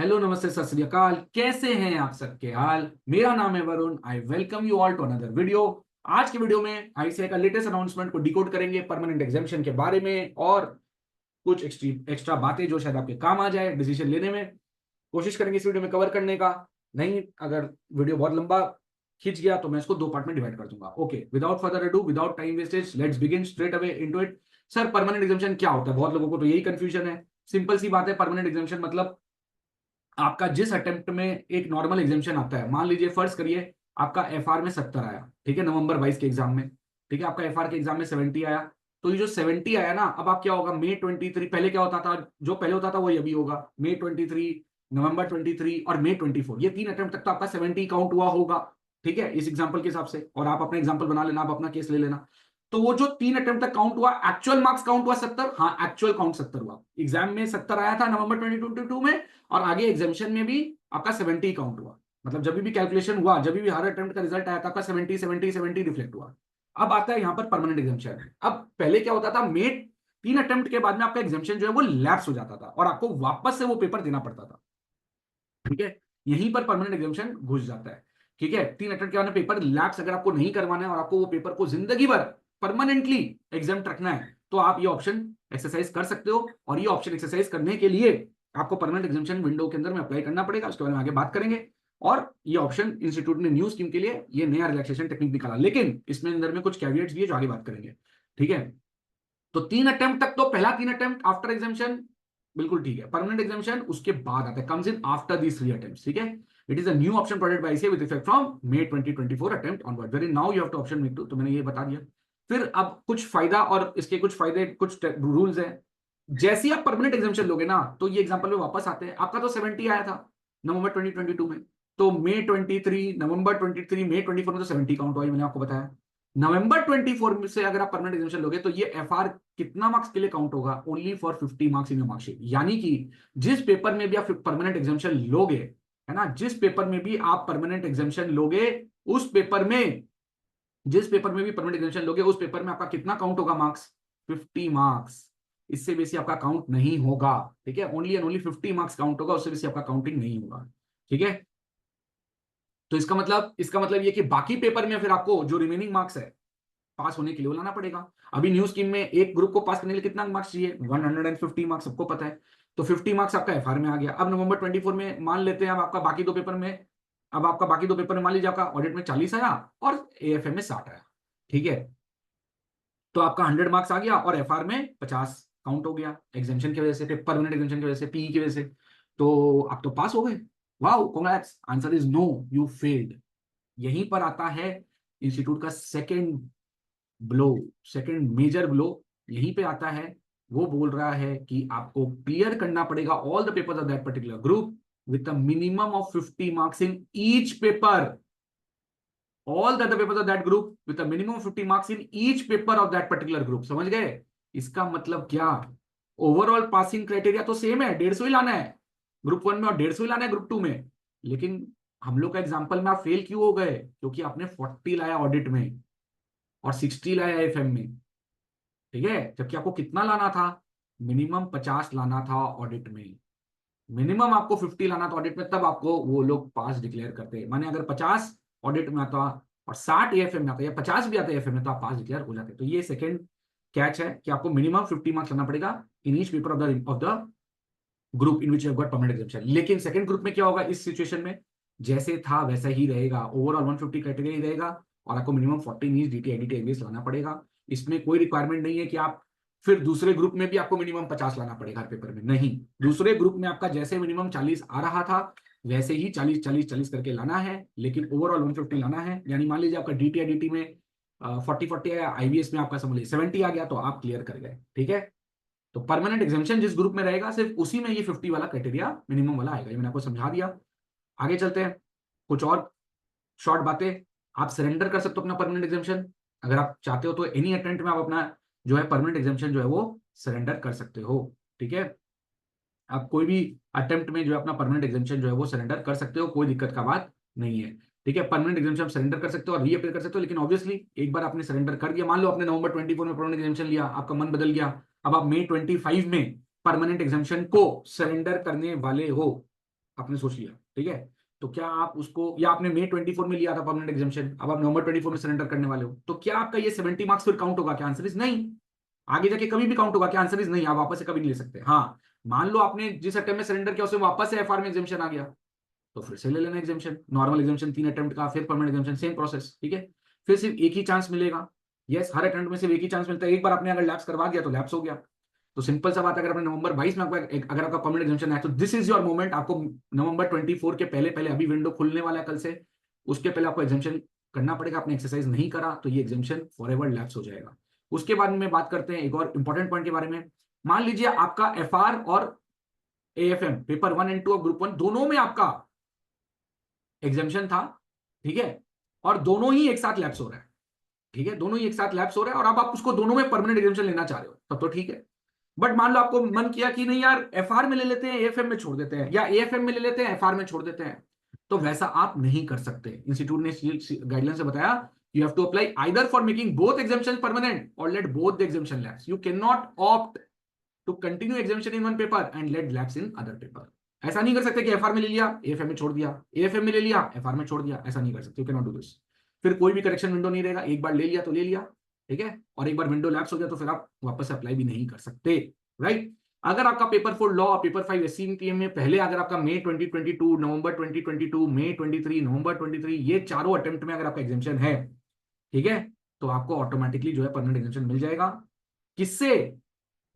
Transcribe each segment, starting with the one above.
Hello, नमस्ते, सत श्री अकाल। कैसे हैं आप सबके हाल? मेरा नाम है Varun. I welcome you all to another video. आज के वीडियो में आईसीएआई का लेटेस्ट अनाउंसमेंट को डिकोड करेंगे, परमानेंट एग्जामिशन के बारे में और कुछ एक्स्ट्रा बातें जो शायद आपके काम आ जाए डिसीजन लेने में। कोशिश करेंगे इस वीडियो में कवर करने का। नहीं, अगर वीडियो बहुत लंबा खिंच गया तो मैं इसको दो पार्ट में डिवाइड कर दूंगा। Okay, without further ado, without time wastage, let's begin straight away into it. Sir, permanent exemption क्या होता है? बहुत लोगों को तो यही कंफ्यूजन है। सिंपल सी बात है, परमानेंट एग्जामिशन मतलब आपका जिस अटेम्प्ट में एक नॉर्मल एग्जामिशन आता है, मान लीजिए फर्ज करिए आपका एफआर में 70 आया, ठीक है, नवंबर 22 के एग्जाम में। ठीक है, आपका एफआर के एग्जाम में 70 आया। तो ये जो 70 आया ना, अब आप क्या होगा, मई 23, पहले क्या होता था, जो पहले होता था वही अभी होगा। मई 23, नवंबर 23 और मई 24, ये तीन अटेम्प्ट तक तो आपका 70 काउंट हुआ होगा। ठीक है, इस एग्जाम्पल के हिसाब से, और आप अपना एग्जाम्पल बना लेना, आप अपना केस ले लेना। तो वो जो तीन अटेम्प्ट तक काउंट हुआ, एक्चुअल मार्क्स काउंट हुआ 70। हाँ, एक्चुअल काउंट 70 हुआ। एग्जाम में 70 आया था नवंबर 2022 में, और आगे एग्जामिशन में भी आपका 70 काउंट हुआ। मतलब जब भी कैलकुलेशन हुआ, जब भी हर अटेम्प्ट का रिजल्ट आया था, आपका 70 70 70 रिफ्लेक्ट हुआ। अब आता है यहाँ पर परमानेंट एग्जामिशन। अब पहले क्या होता था, मेट तीन अटेम्प्ट के बाद में आपका एग्जामिशन जो है वो लैप्स हो जाता था और आपको वापस से वो पेपर देना पड़ता था। ठीक है, यहीं पर परमानेंट एग्जामिशन घुस जाता है। ठीक है, तीन अटेम्प्ट के बाद में पेपर लैप्स अगर आपको नहीं करवाना है और आपको वो पेपर को जिंदगी भर परमानेंटली एग्जाम रखना है, तो आप ये ऑप्शन एक्सरसाइज कर सकते हो। और ये ऑप्शन एक्सरसाइज करने के लिए आपको परमानेंट एग्जामिशन विंडो के अंदर में अप्लाई करना पड़ेगा, उसके बारे में आगे बात करेंगे। और ये ऑप्शन इंस्टीट्यूट ने न्यू स्कीम के लिए ये नया रिलैक्सेशन टेक्निक निकाला, लेकिन इसमें अंदर में कुछ कैविएट्स भी है जो आगे बात करेंगे। ठीक है, तो तीन अटेम्प्ट तक तो, पहला तीन अटेम्प्ट आफ्टर एग्जामिशन बिल्कुल ठीक है। परमानेंट एग्जामिशन उसके बाद आता है, comes in after these three attempts. ठीक है, it is a new option provided by ICAI with effect from May 2024 attempt onward, where now you have to option make to. तो मैंने ये बता दिया। फिर अब कुछ फायदा और इसके कुछ फायदे, कुछ रूल्स हैं। जैसे ही आप परमानेंट एग्जामिशन लोगे ना, तो ये एग्जाम्पल में वापस आते हैं। आपका तो 70 आया था नवंबर 2022 में, तो मई 23, नवंबर 23, मई 24 में तो 70 काउंट हुआ, मैंने आपको बताया। नवंबर 24 से अगर आप परमानेंट एग्जामिशन लोगे, तो ये एफआर कितना मार्क्स के लिए काउंट होगा? Only for 50 marks in your marksheet. यानी कि जिस पेपर में भी आप परमानेंट एग्जामिशन लोगे, है ना, जिस पेपर में भी आप परमानेंट एग्जामिशन लोगे, उस पेपर में, जिस पेपर में भी परमानेंट एग्जामिशन लोगे, उस पेपर में आपका कितना काउंट होगा मार्क्स? 50 मार्क्स। इससे बेसी आपका काउंट नहीं होगा। ठीक है, only and only 50 marks count होगा, उससे बेसी आपका काउंटिंग नहीं होगा। ठीक है, तो इसका मतलब ये कि बाकी पेपर में फिर आपको जो रिमेनिंग मार्क्स है पास होने के लिए वो लाना पड़ेगा। अभी न्यू स्कीम में एक ग्रुप को पास करने के लिए कितना मार्क्स चाहिए? 150 मार्क्स, सबको पता है। तो 50 मार्क्स आपका एफआर में आ गया। अब नवंबर 24 में मान लेते हैं, अब आपका बाकी दो पेपर में, मान लीजिए आपका ऑडिट में 40 आया और एएफएम में 60 आया। ठीक है, तो आपका 100 मार्क्स आ गया और एफआर में 50 काउंट हो गया, एग्जामिशन की वजह से, परमानेंट एग्जामिशन की वजह से, पीई की वजह से। तो आप तो पास हो गए। Wow, congrats. Answer is no, you failed. यहीं पर आता है इंस्टीट्यूट का second blow, second major blow यहीं पे आता है। वो बोल रहा है कि आपको क्लियर करना पड़ेगा all the papers of that particular group with a minimum of 50 marks in each paper. All the papers of that group with a minimum of 50 marks in each paper of that particular group. समझ गए? इसका मतलब क्या? Overall passing criteria तो same है, 150 ही लाना है group one में और 150 ही लाना है ग्रुप टू में। लेकिन हम लोग का एग्जाम्पल में आप फेल क्यों हो गए? क्योंकि आपने 40 लाया ऑडिट में और 60 लाया एफएम में। ठीक है, जबकि आपको कितना लाना था? मिनिमम 50 लाना था ऑडिट में। मिनिमम आपको 50 लाना था ऑडिट में, तब आपको वो लोग पास डिक्लेयर करते। माने अगर 50 ऑडिट में आता और 60 एएफएम में आता, या 50 भी आता एएफएम में, तो आप पास डिक्लेयर हो जाते। तो ये सेकंड कैच है कि आपको मिनिमम 50 मार्क्स लाना पड़ेगा in each paper of the group in which you got permanent exemption. लेकिन सेकंड ग्रुप में क्या होगा इस सिचुएशन में? जैसे था वैसा ही रहेगा, ओवरऑल 150 क्राइटेरिया ही रहेगा और आपको मिनिमम 40 नीज डीटी एडीटी एबीएस लाना पड़ेगा। इसमें कोई रिक्वायरमेंट नहीं है कि आप फिर दूसरे ग्रुप में भी आपको मिनिमम 50 लाना पड़ेगा हर पेपर में। नहीं, दूसरे ग्रुप में आपका जैसे मिनिमम 40 आ रहा था, वैसे ही 40 40 40 करके लाना है, लेकिन ओवरऑल 150 लाना है। यानी मान लीजिए आपका डीटी एडीटी में 40 आया, आईबीएस में आपका समझ लीजिए 70 आ गया, तो आप क्लियर कर गए। ठीक है, तो परमानेंट एग्जामिशन जिस ग्रुप में रहेगा, सिर्फ उसी में ये 50 वाला क्राइटेरिया मिनिमम वाला आएगा। ये मैंने आपको समझा दिया। आगे चलते हैं, कुछ और शॉर्ट बातें। आप सरेंडर कर सकते हो अपना परमानेंट एग्जामिशन, अगर आप चाहते हो तो एनी अटेम्प्ट में आप अपना जो है परमानेंट एग्जामिशन जो है वो सरेंडर कर सकते हो। ठीक है, आप कोई भी अटेम्प्ट में जो है अपना परमानेंट एग्जामिशन जो है वो सरेंडर कर सकते हो, कोई दिक्कत का बात नहीं है। ठीक है, परमानेंट एग्जामिशन आप सरेंडर कर सकते हो और रीअपीयर कर सकते हो। लेकिन ऑब्वियसली एक बार आपने सरेंडर कर दिया, मान लो आपने नवंबर 24 में परमानेंट एग्जामिशन लिया, आपका मन बदल गया, अब आप मई 25 में परमानेंट एग्जामिशन को सरेंडर करने वाले हो, आपने सोच लिया, ठीक है, तो क्या आप उसको, या आपने मई 24 में लिया था परमानेंट एग्जामेशन, अब आप नवंबर 24 में सरेंडर करने वाले हो, तो क्या आपका ये 70 मार्क्स फिर काउंट होगा क्या? आंसर इज नहीं। आगे जाके कभी भी काउंट होगा क्या? आंसर इज नहीं। आप वापस से कभी नहीं ले सकते। हाँ, मान लो आपने जिस अटेम्प्ट में सरेंडर किया उसमें वापस से एफआर में एग्जामेशन आ गया, तो फिर से ले लेना एग्जामेशन, नॉर्मल एग्जामेशन 3 अटेम्प्ट का, फिर परमानेंट एग्जामेशन, सेम प्रोसेस, ठीक है। फिर सिर्फ एक ही चांस मिलेगा। यस, हर अटेम्प्ट में सिर्फ एक ही चांस मिलता है। एक बार आपने अगर लैप्स करवा दिया तो लैप्स हो गया। तो सिंपल सा बात है, अगर आपने नवंबर 22 में अगर आपका परमानेंट एग्जामेशन है तो दिस इज योर मोमेंट। आपको नवंबर 24 के पहले पहले, अभी विंडो खुलने वाला है कल से, उसके पहले आपको एग्जामेशन करना पड़ेगा। आपने एक्सरसाइज नहीं करा तो ये एग्जामेशन फॉरएवर लैप्स हो जाएगा। उसके बाद में बात करते हैं एक और इंपॉर्टेंट पॉइंट के बारे में। मान लीजिए आपका एफआर और AFM paper 1 and 2 of group 1 दोनों में आपका एग्जामेशन था, ठीक है, और दोनों ही एक साथ लैप्स हो रहा है, ठीक है, दोनों ही एक साथ लैप्स हो रहा है, और अब आप उसको दोनों में परमानेंट एग्जामेशन लेना चाह रहे हो, तब तो ठीक है। बट मान लो आपको मन किया कि नहीं यार, एफआर में ले लेते हैं, एएफएम में छोड़ देते हैं, या एएफएम में ले लेते हैं, एफआर में छोड़ देते हैं, तो वैसा आप नहीं कर सकते। इंस्टीट्यूट ने गाइडलाइन से बताया, you have to apply either for making both exemption permanent और let both the exemption lapse. You can not opt to continue exemption in one paper and let lapse in other paper. ऐसा नहीं कर सकते कि FR में ले लिया, AFM में छोड़ दिया, एएफएम में ले लिया, एफआर में छोड़ दिया, ऐसा नहीं कर सकते। You can not do this. फिर कोई भी करेक्शन विंडो नहीं रहेगा। एक बार ले लिया तो ले लिया, ठीक है, और एक बार विंडो लैप्स हो गया तो फिर आप वापस से अप्लाई भी नहीं कर सकते, राइट। अगर आपका पेपर 4 लॉ, पेपर 5 एससीईटी में पहले अगर आपका मई 2022, नवंबर 2022, मई 23, नवंबर 23, ये चारों अटेम्प्ट में अगर आपका एग्जामेशन है, ठीक है, तो आपको ऑटोमेटिकली जो है परमानेंट एग्जामेशन मिल जाएगा। किससे?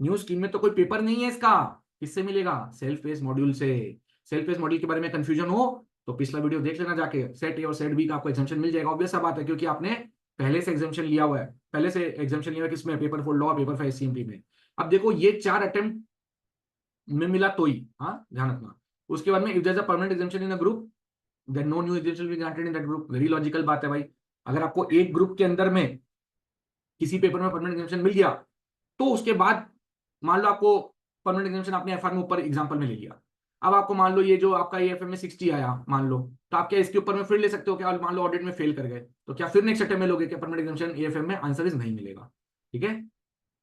न्यू स्कीम में तो कोई पेपर नहीं है इसका। किससे मिलेगा? सेल्फ पेस मॉड्यूल से। सेल्फ पेस मॉड्यूल के बारे में कंफ्यूजन हो तो पिछला वीडियो देख लेना जाके। सेट ए और सेट बी का आपको एग्जामेशन मिल जाएगा। ऑब्वियस सा बात है, क्योंकि आपने पहले से एग्जामेशन लिया हुआ है, पहले से एग्जामेशन लिया हुआ है किसमें? पेपर 4 लॉ, पेपर 5 एससीईटी में। अब देखो, ये 4 अटेम्प्ट में मिला तो ही, हाँ ध्यान रखना। उसके बाद में if there is a permanent exemption in a group then no new exemption will be granted in that group. Very logical बात है भाई। अगर आपको एक ग्रुप के अंदर में किसी पेपर में परमानेंट एग्जामेशन मिल गया, तो उसके बाद मान लो आपको परमानेंट एग्जामेशन आपने एफआर में ऊपर एग्जाम्पल में ले लिया। अब आपको मान लो ये जो आपका एएफएम में 60 आया मान लो, तो आप क्या इसके ऊपर में फिर ले सकते हो क्या? मान लो ऑडिट में फेल कर गए, तो क्या फिर नेक्स्ट अटेम्प्ट में लोगे क्या परमानेंट एग्जामेशन एएफएम में? आंसर इज नहीं मिलेगा, ठीक है,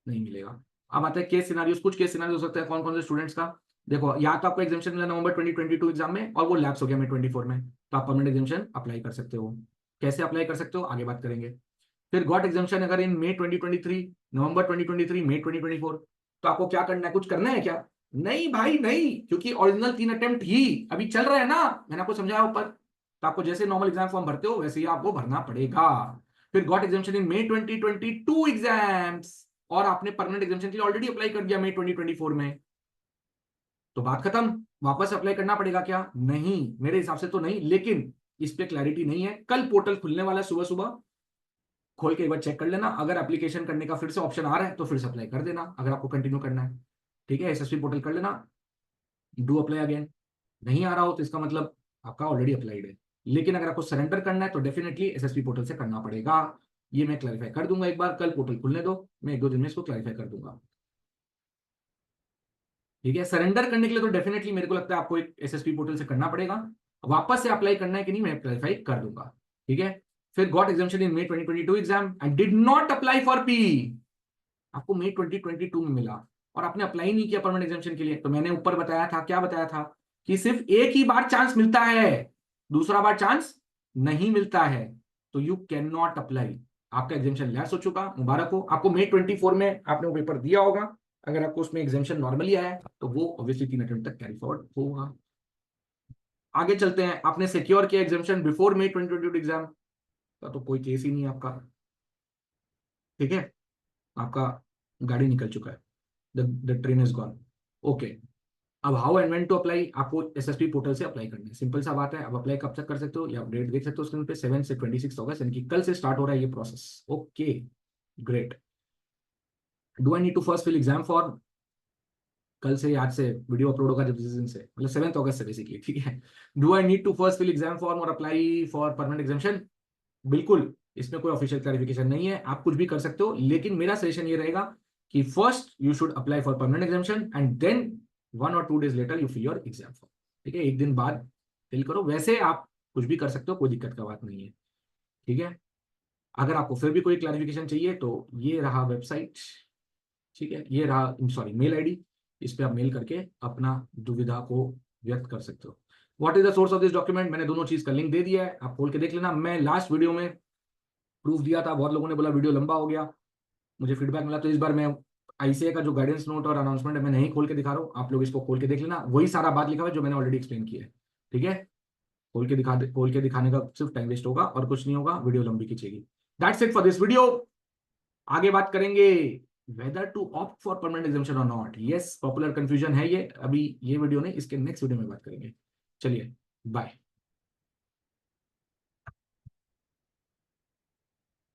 नहीं मिलेगा। अब आता है केस सिनारियोस। कुछ केस सिनारियो हो सकते हैं कौन कौन से स्टूडेंट्स का। देखो, या तो आपको एग्जामेशन मिला नवंबर 2022 एग्जाम में और वो लैप्स हो गया मई 24 में, तो आप परमानेंट एग्जामेशन अप्लाई कर सकते हो। कैसे अप्लाई कर सकते हो आगे बात करेंगे। फिर गॉट एग्जामेशन अगर इन मई 2023, नवंबर 2023, मई 2024, तो आपको क्या करना है? कुछ करना है क्या? नहीं भाई नहीं, क्योंकि ओरिजिनल 3 अटेम्प्ट ही अभी चल रहे हैं ना, मैंने आपको समझाया ऊपर। तो आपको जैसे नॉर्मल एग्जाम फॉर्म भरते हो वैसे ही आपको भरना पड़ेगा। फिर got exemption in May 2022 exams, और आपने परमानेंट एग्जामेशन के लिए ऑलरेडी अप्लाई कर दिया मई 2024 में, तो बात खत्म। वापस अप्लाई करना पड़ेगा क्या? नहीं, मेरे हिसाब से तो नहीं, लेकिन इस पे क्लैरिटी नहीं है। कल पोर्टल खुलने वाला है, सुबह सुबह खोल के एक बार चेक कर लेना। अगर एप्लीकेशन करने का फिर से ऑप्शन आ रहा है तो फिर से अप्लाई कर देना, अगर आपको कंटिन्यू करना है, ठीक है। एसएसपी पोर्टल कर लेना, डू अप्लाई अगेन। नहीं आ रहा हो तो इसका मतलब आपका ऑलरेडी अप्लाइड है। लेकिन अगर आपको सरेंडर करना है तो डेफिनेटली एसएसपी पोर्टल से करना पड़ेगा। ये मैं क्लैरिफाई कर दूंगा एक बार, कल पोर्टल खुलने दो, मैं 1-2 दिन में इसको क्लैरिफाई कर दूंगा, ठीक है। सरेंडर करने के लिए तो डेफिनेटली मेरे को लगता है आपको एक एसएसपी पोर्टल से करना पड़ेगा। वापस से अप्लाई करना है कि नहीं मैं क्लैरिफाई कर दूंगा, ठीक है। फिर got exemption in May 2022 exam and did not apply for P. आपको मई 2022 में मिला और आपने अप्लाई नहीं किया परमानेंट एग्जामेशन के लिए, तो मैंने ऊपर बताया था, क्या बताया था, कि सिर्फ एक ही बार चांस मिलता है, दूसरा बार चांस नहीं मिलता है, तो यू कैन नॉट अप्लाई। आपका एग्जामेशन लैप्स हो चुका, मुबारक हो आपको। मई 24 में आपने वो पेपर दिया होगा। अगर आपको उसमें एग्जामेशन नॉर्मली आया है तो वो ऑब्वियसली 3 अटेम्प्ट तक कैरी फॉरवर्ड होगा। आगे चलते हैं। आपने सिक्योर किया एग्जामेशन बिफोर मई 2022 एग्जाम का, तो कोई केस ही नहीं है आपका, ठीक है, आपका गाड़ी निकल चुका है, the train is gone, okay. अब how and when to apply, आपको एसएसपी पोर्टल से अप्लाई करना है, सिंपल सा बात है। अब अप्लाई कब तक कर सकते हो, या अपडेट देख सकते हो स्क्रीन पे, 7 से 26 अगस्त, यानी कि कल से स्टार्ट हो रहा है ये process, okay great. Do I need to first fill exam form? कल से, आज से वीडियो अपलोड होगा जब जिस दिन से, मतलब 7 अगस्त से बेसिकली, ठीक है। Do I need to first fill exam form और अप्लाई फॉर परमानेंट एग्जामेशन? बिल्कुल, इसमें कोई ऑफिशियल क्लैरिफिकेशन नहीं है, आप कुछ भी कर सकते हो, लेकिन मेरा सजेशन ये रहेगा कि first you should apply for permanent exemption and then 1 और 2 days later you fill your exam form, ठीक है। एक दिन बाद फिल करो, वैसे आप कुछ भी कर सकते हो, कोई दिक्कत का बात नहीं है, ठीक है। अगर आपको फिर भी कोई क्लैरिफिकेशन चाहिए तो ये रहा वेबसाइट, ठीक है, ये रहा, सॉरी, मेल आईडी, इस पे आप मेल करके अपना दुविधा को व्यक्त कर सकते हो। What is the source of this document, मैंने दोनों चीज का लिंक दे दिया है, आप खोल के देख लेना। मैं लास्ट वीडियो में प्रूफ दिया था, बहुत लोगों ने बोला वीडियो लंबा हो गया, मुझे फीडबैक मिला, तो इस बार मैं आईसीए का जो गाइडेंस नोट और अनाउंसमेंट है मैं नहीं खोल के दिखा रहा हूँ, आप लोग इसको खोल के देख लेना, वही सारा बात लिखा हुआ है जो मैंने ऑलरेडी एक्सप्लेन किया है। ठीक है, खोल के दिखाने का सिर्फ टाइम वेस्ट होगा और कुछ नहीं होगा, वीडियो लंबी खींचेगी। That's it for this video. आगे बात करेंगे whether to opt for permanent examination और नॉट। यस, पॉपुलर कंफ्यूजन है ये, अभी ये वीडियो नहीं, इसके नेक्स्ट वीडियो में बात करेंगे। चलिए बाय।